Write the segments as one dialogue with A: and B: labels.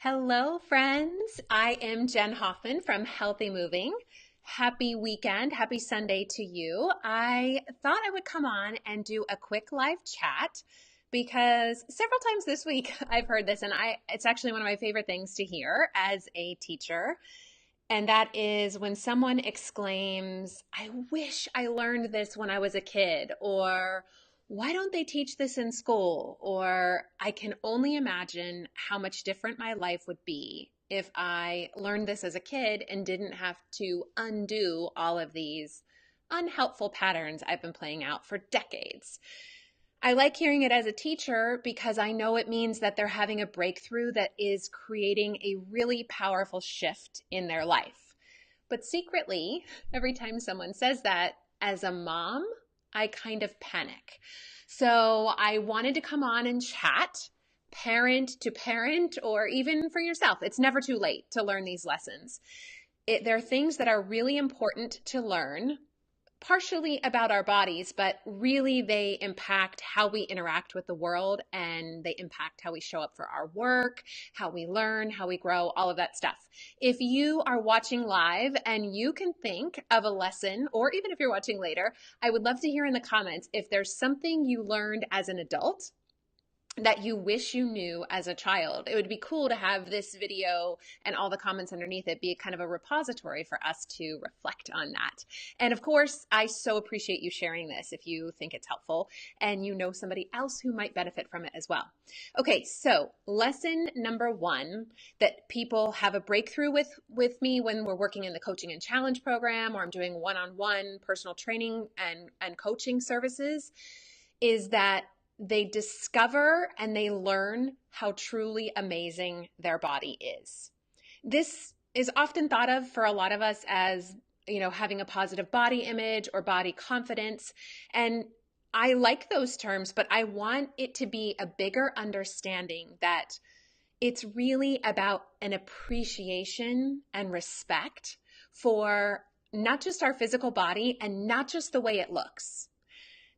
A: Hello, friends. I am Jen Hoffman from Healthy Moving. Happy weekend. Happy Sunday to you. I thought I would come on and do a quick live chat because several times this week I've heard this, and it's actually one of my favorite things to hear as a teacher. And that is when someone exclaims, I wish I learned this when I was a kid, or why don't they teach this in school? Or I can only imagine how much different my life would be if I learned this as a kid and didn't have to undo all of these unhelpful patterns I've been playing out for decades. I like hearing it as a teacher because I know it means that they're having a breakthrough that is creating a really powerful shift in their life. But secretly, every time someone says that, as a mom, I kind of panic. So I wanted to come on and chat, parent to parent, or even for yourself. It's never too late to learn these lessons. There are things that are really important to learn, partially about our bodies, but really they impact how we interact with the world, and they impact how we show up for our work, how we learn, how we grow, all of that stuff. If you are watching live and you can think of a lesson, or even if you're watching later, I would love to hear in the comments if there's something you learned as an adult that you wish you knew as a child. It would be cool to have this video and all the comments underneath it be kind of a repository for us to reflect on that. And of course, I so appreciate you sharing this if you think it's helpful and you know somebody else who might benefit from it as well. Okay, so lesson number one that people have a breakthrough with me when we're working in the coaching and challenge program, or I'm doing one-on-one personal training and coaching services, is that they discover and they learn how truly amazing their body is. This is often thought of for a lot of us as, having a positive body image or body confidence. And I like those terms, but I want it to be a bigger understanding that it's really about an appreciation and respect for not just our physical body and not just the way it looks.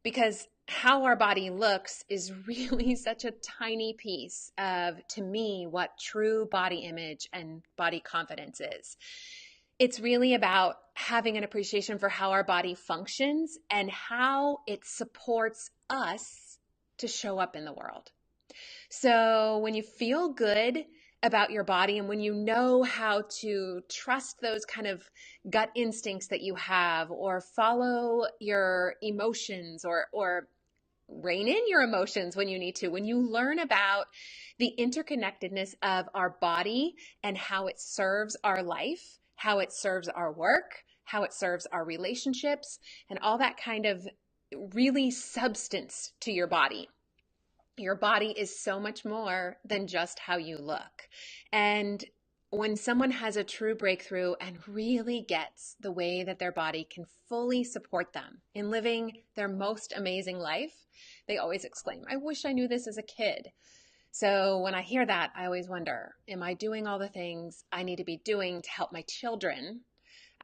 A: Because how our body looks is really such a tiny piece of, to me, what true body image and body confidence is. It's really about having an appreciation for how our body functions and how it supports us to show up in the world. So when you feel good about your body, and when you know how to trust those kind of gut instincts that you have, or follow your emotions, or rein in your emotions when you need to, when you learn about the interconnectedness of our body and how it serves our life, how it serves our work, how it serves our relationships, and all that kind of really substance to your body. Your body is so much more than just how you look. And when someone has a true breakthrough and really gets the way that their body can fully support them in living their most amazing life, they always exclaim, I wish I knew this as a kid. So when I hear that, I always wonder, am I doing all the things I need to be doing to help my children?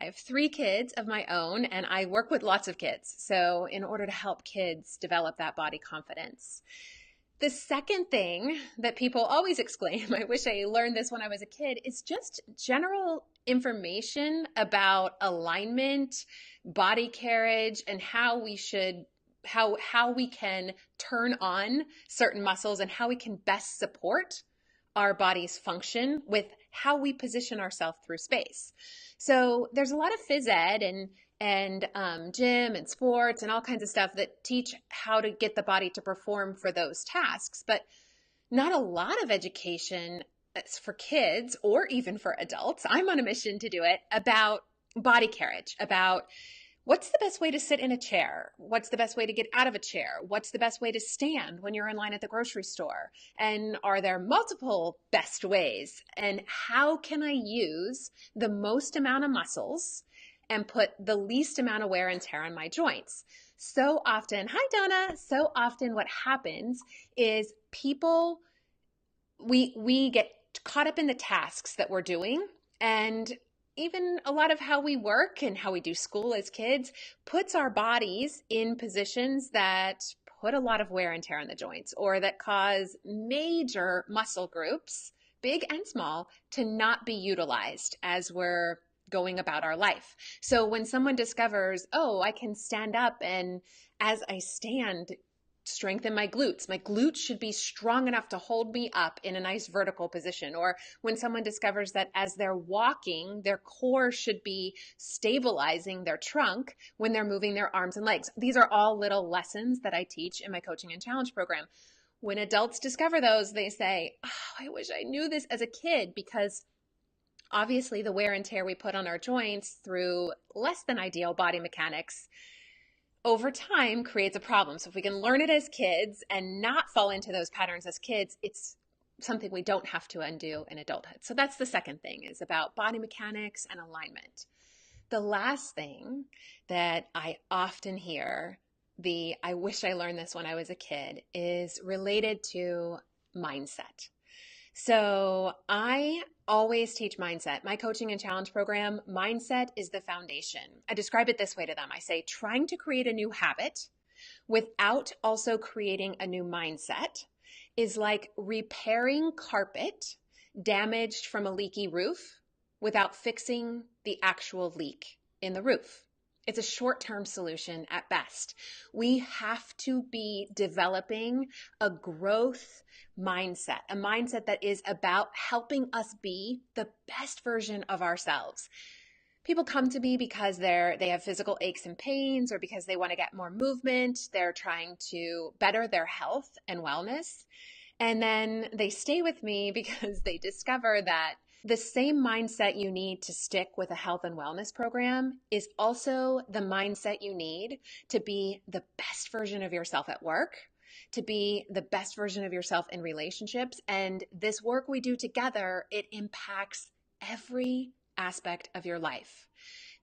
A: I have 3 kids of my own, and I work with lots of kids. So in order to help kids develop that body confidence. The second thing that people always exclaim, I wish I learned this when I was a kid, is just general information about alignment, body carriage, and how we can turn on certain muscles and how we can best support our body's function with how we position ourselves through space. So there's a lot of phys ed and gym and sports and all kinds of stuff that teach how to get the body to perform for those tasks, but not a lot of education that's for kids or even for adults. I'm on a mission to do it about body carriage, about what's the best way to sit in a chair? What's the best way to get out of a chair? What's the best way to stand when you're in line at the grocery store? And are there multiple best ways? And how can I use the most amount of muscles and put the least amount of wear and tear on my joints? So often, hi Donna, so often what happens is we get caught up in the tasks that we're doing, and even a lot of how we work and how we do school as kids puts our bodies in positions that put a lot of wear and tear on the joints, or that cause major muscle groups big and small, to not be utilized as we're going about our life. So when someone discovers, oh, I can stand up and as I stand, strengthen my glutes. My glutes should be strong enough to hold me up in a nice vertical position. Or when someone discovers that as they're walking, their core should be stabilizing their trunk when they're moving their arms and legs. These are all little lessons that I teach in my coaching and challenge program. When adults discover those, they say, oh, I wish I knew this as a kid, because obviously the wear and tear we put on our joints through less than ideal body mechanics over time creates a problem. So if we can learn it as kids and not fall into those patterns as kids, it's something we don't have to undo in adulthood. So that's the second thing, is about body mechanics and alignment. The last thing that I often hear, I wish I learned this when I was a kid, is related to mindset. So I always teach mindset. My coaching and challenge program, mindset is the foundation. I describe it this way to them. I say, trying to create a new habit without also creating a new mindset is like repairing carpet damaged from a leaky roof without fixing the actual leak in the roof. It's a short-term solution at best. We have to be developing a growth mindset, a mindset that is about helping us be the best version of ourselves. People come to me because they have physical aches and pains, or because they want to get more movement. They're trying to better their health and wellness. And then they stay with me because they discover that the same mindset you need to stick with a health and wellness program is also the mindset you need to be the best version of yourself at work, to be the best version of yourself in relationships. And this work we do together, it impacts every aspect of your life.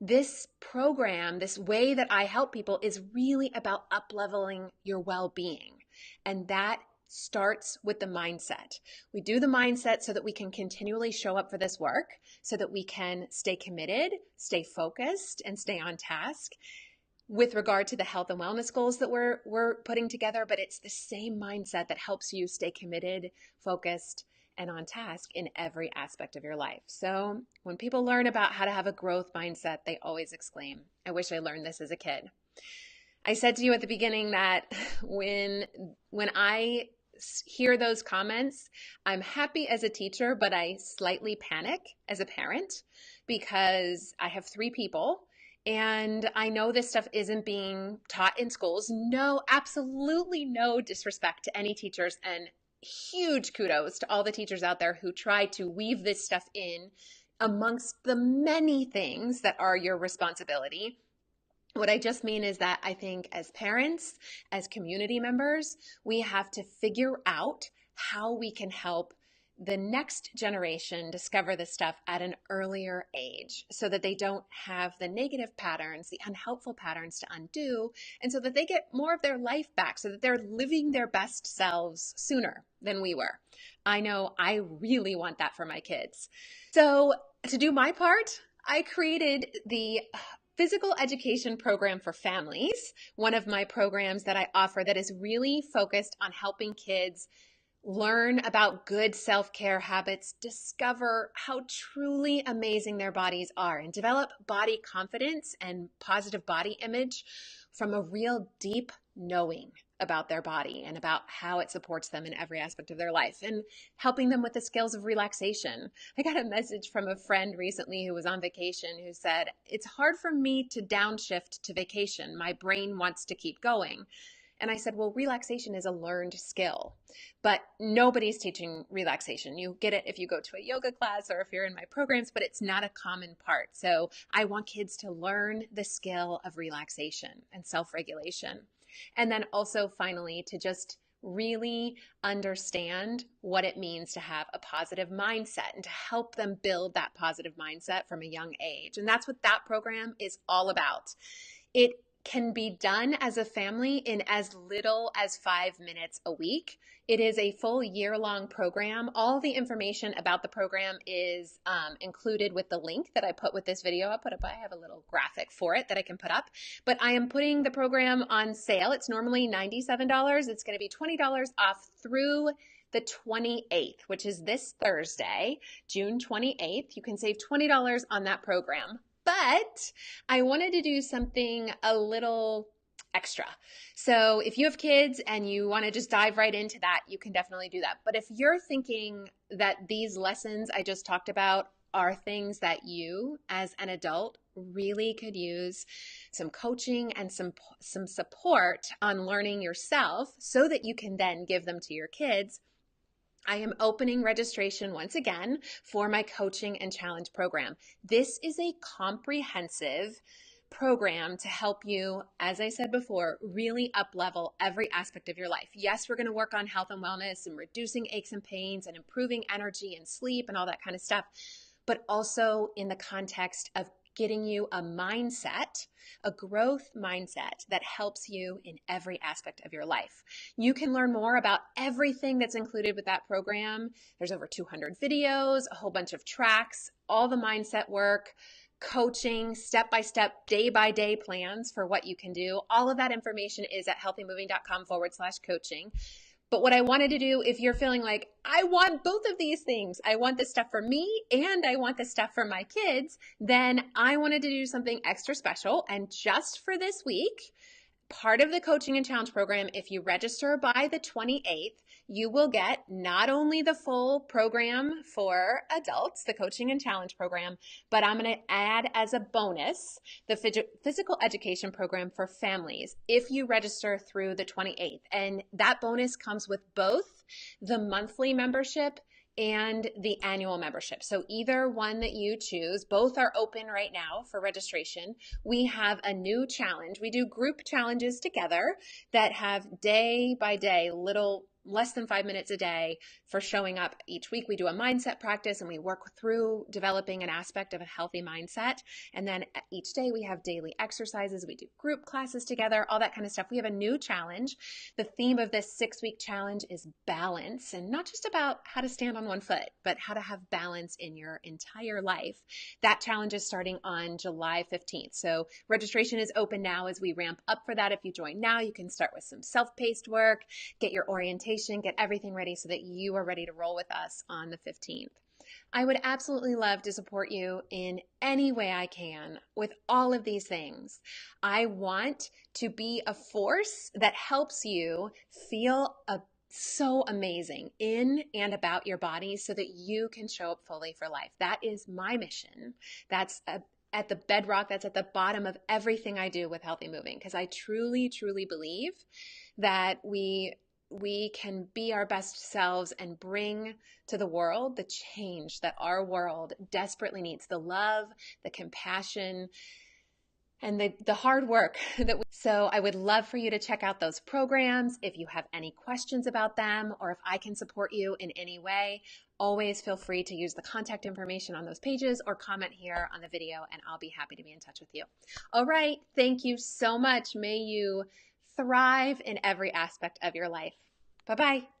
A: This program, this way that I help people, is really about up-leveling your well-being. And that starts with the mindset. We do the mindset so that we can continually show up for this work, so that we can stay committed, stay focused, and stay on task with regard to the health and wellness goals that we're putting together. But it's the same mindset that helps you stay committed, focused, and on task in every aspect of your life. So when people learn about how to have a growth mindset, they always exclaim, I wish I learned this as a kid. I said to you at the beginning that when I hear those comments, I'm happy as a teacher, but I slightly panic as a parent, because I have 3 people and I know this stuff isn't being taught in schools. No, absolutely no disrespect to any teachers, and huge kudos to all the teachers out there who try to weave this stuff in amongst the many things that are your responsibility. What I just mean is that I think as parents, as community members, we have to figure out how we can help the next generation discover this stuff at an earlier age, so that they don't have the negative patterns, the unhelpful patterns to undo, and so that they get more of their life back, so that they're living their best selves sooner than we were. I know I really want that for my kids. So to do my part, I created the physical education program for families, one of my programs that I offer that is really focused on helping kids learn about good self-care habits, discover how truly amazing their bodies are, and develop body confidence and positive body image from a real deep knowing about their body and about how it supports them in every aspect of their life, and helping them with the skills of relaxation. I got a message from a friend recently who was on vacation who said, it's hard for me to downshift to vacation. My brain wants to keep going. And I said, well, relaxation is a learned skill, but nobody's teaching relaxation. You get it if you go to a yoga class or if you're in my programs, but it's not a common part. So I want kids to learn the skill of relaxation and self-regulation. And then also finally to just really understand what it means to have a positive mindset and to help them build that positive mindset from a young age. And that's what that program is all about. It can be done as a family in as little as 5 minutes a week. It is a full year-long program. All the information about the program is included with the link that I put with this video. I have a little graphic for it that I can put up, but I am putting the program on sale. It's normally $97. It's going to be $20 off through the 28th, which is this Thursday, June 28th. You can save $20 on that program. But I wanted to do something a little extra. So if you have kids and you want to just dive right into that, you can definitely do that. But if you're thinking that these lessons I just talked about are things that you as an adult really could use some coaching and some support on learning yourself so that you can then give them to your kids, I am opening registration once again for my coaching and challenge program. This is a comprehensive program to help you, as I said before, really up-level every aspect of your life. Yes, we're going to work on health and wellness and reducing aches and pains and improving energy and sleep and all that kind of stuff, but also in the context of getting you a mindset, a growth mindset that helps you in every aspect of your life. You can learn more about everything that's included with that program. There's over 200 videos, a whole bunch of tracks, all the mindset work, coaching, step-by-step, day-by-day plans for what you can do. All of that information is at healthymoving.com/coaching. But what I wanted to do, if you're feeling like, I want both of these things, I want this stuff for me and I want this stuff for my kids, then I wanted to do something extra special. And just for this week, part of the coaching and challenge program, if you register by the 28th, you will get not only the full program for adults, the coaching and challenge program, but I'm going to add as a bonus the physical education program for families if you register through the 28th. And that bonus comes with both the monthly membership and the annual membership. So either one that you choose, both are open right now for registration. We have a new challenge. We do group challenges together that have day by day, less than 5 minutes a day for showing up each week. We do a mindset practice and we work through developing an aspect of a healthy mindset. And then each day we have daily exercises. We do group classes together, all that kind of stuff. We have a new challenge. The theme of this 6-week challenge is balance, and not just about how to stand on one foot, but how to have balance in your entire life. That challenge is starting on July 15th. So registration is open now as we ramp up for that. If you join now, you can start with some self-paced work, get your orientation, get everything ready so that you are ready to roll with us on the 15th. I would absolutely love to support you in any way I can with all of these things. I want to be a force that helps you feel so amazing in and about your body so that you can show up fully for life. That is my mission. That's at the bedrock, that's at the bottom of everything I do with Healthy Moving, because I truly, truly believe that we can be our best selves and bring to the world the change that our world desperately needs, the love, the compassion, and the hard work so I would love for you to check out those programs. If you have any questions about them or if I can support you in any way, always feel free to use the contact information on those pages or comment here on the video and I'll be happy to be in touch with you. All right, thank you so much. May you thrive in every aspect of your life. Bye-bye.